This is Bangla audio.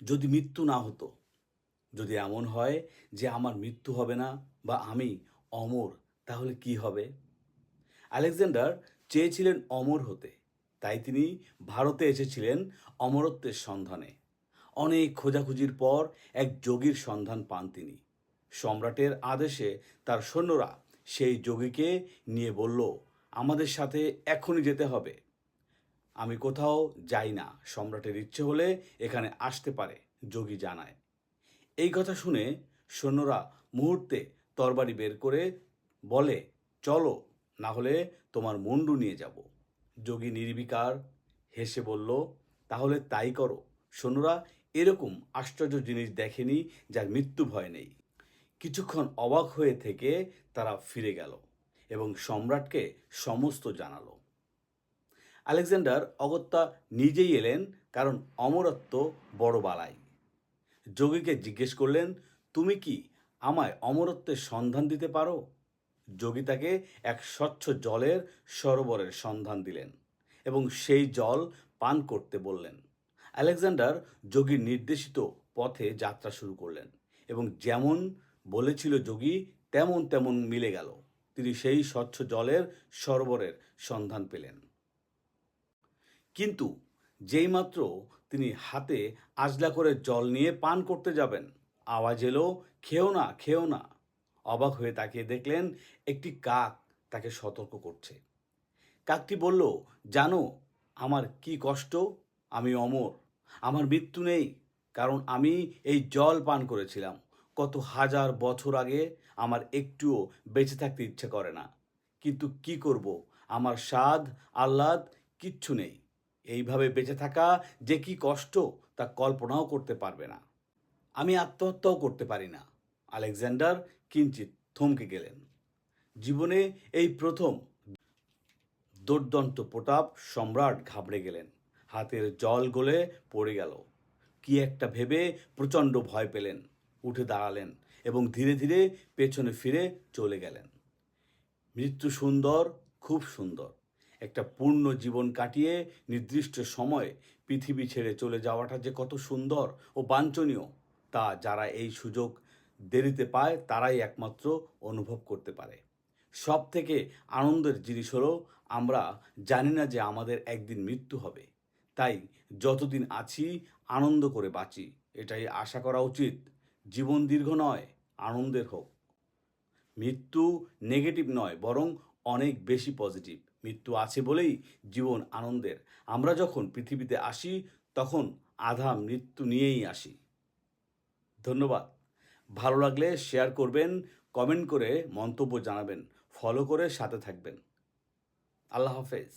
যদি মৃত্যু না হতো, যদি এমন হয় যে আমার মৃত্যু হবে না বা আমি অমর, তাহলে কি হবে? আলেকজান্ডার চেয়েছিলেন অমর হতে, তাই তিনি ভারতে এসেছিলেন অমরত্বের সন্ধানে। অনেক খোঁজাখুঁজির পর এক যোগীর সন্ধান পান তিনি। সম্রাটের আদেশে তার সৈন্যরা সেই যোগীকে নিয়ে বলল, আমাদের সাথে এখনই যেতে হবে। আমি কোথাও যাই না, সম্রাটের ইচ্ছে হলে এখানে আসতে পারে, যোগী জানায়। এই কথা শুনে সৈন্যরা মুহূর্তে তরবারি বের করে বলে, চলো, না হলে তোমার মুন্ডু নিয়ে যাব। যোগী নির্বিকার হেসে বলল, তাহলে তাই করো। সৈন্যরা এরকম আশ্চর্য জিনিস দেখেনি যার মৃত্যু ভয় নেই। কিছুক্ষণ অবাক হয়ে থেকে তারা ফিরে গেল এবং সম্রাটকে সমস্ত জানালো। আলেকজান্ডার অগত্যা নিজেই এলেন, কারণ অমরত্ব বড় বালাই। যোগীকে জিজ্ঞেস করলেন, তুমি কি আমায় অমরত্বের সন্ধান দিতে পারো? যোগী তাকে এক স্বচ্ছ জলের সরোবরের সন্ধান দিলেন এবং সেই জল পান করতে বললেন। আলেকজান্ডার যোগীর নির্দেশিত পথে যাত্রা শুরু করলেন এবং যেমন বলেছিল যোগী তেমন তেমন মিলে গেল। তিনি সেই স্বচ্ছ জলের সরোবরের সন্ধান পেলেন। কিন্তু যেইমাত্র তিনি হাতে আজলা করে জল নিয়ে পান করতে যাবেন, আওয়াজ এলো, খেও না, খেও না। অবাক হয়ে তাকিয়ে দেখলেন একটি কাক তাকে সতর্ক করছে। কাকটি বলল, জানো আমার কি কষ্ট? আমি অমর, আমার মৃত্যু নেই, কারণ আমি এই জল পান করেছিলাম কত হাজার বছর আগে। আমার একটুও বেঁচে থাকতে ইচ্ছে করে না, কিন্তু কি করব, আমার স্বাদ আহ্লাদ কিচ্ছু নেই। এইভাবে বেঁচে থাকা যে কি কষ্ট তা কল্পনাও করতে পারবে না। আমি আত্মহত্যাও করতে পারি না। আলেকজান্ডার কিঞ্চিত থমকে গেলেন। জীবনে এই প্রথম দুর্দান্ত প্রতাপ সম্রাট ঘাবড়ে গেলেন। হাতের জল গলে পড়ে গেল। কি একটা ভেবে প্রচণ্ড ভয় পেলেন। উঠে দাঁড়ালেন এবং ধীরে ধীরে পেছনে ফিরে চলে গেলেন। মৃত্যু সুন্দর, খুব সুন্দর। একটা পূর্ণ জীবন কাটিয়ে নির্দিষ্ট সময়ে পৃথিবী ছেড়ে চলে যাওয়াটা যে কত সুন্দর ও বাঞ্ছনীয়, তা যারা এই সুযোগ দেরিতে পায় তারাই একমাত্র অনুভব করতে পারে। সব থেকে আনন্দের জিনিস হলো আমরা জানি না যে আমাদের একদিন মৃত্যু হবে। তাই যতদিন আছি আনন্দ করে বাঁচি, এটাই আশা করা উচিত। জীবন দীর্ঘ নয়, আনন্দের হোক। মৃত্যু নেগেটিভ নয়, বরং অনেক বেশি পজিটিভ। মৃত্যু আছে বলেই জীবন আনন্দের। আমরা যখন পৃথিবীতে আসি তখন আধা মৃত্যু নিয়েই আসি। ধন্যবাদ। ভালো লাগলে শেয়ার করবেন, কমেন্ট করে মন্তব্য জানাবেন, ফলো করে সাথে থাকবেন। আল্লাহ হাফেজ।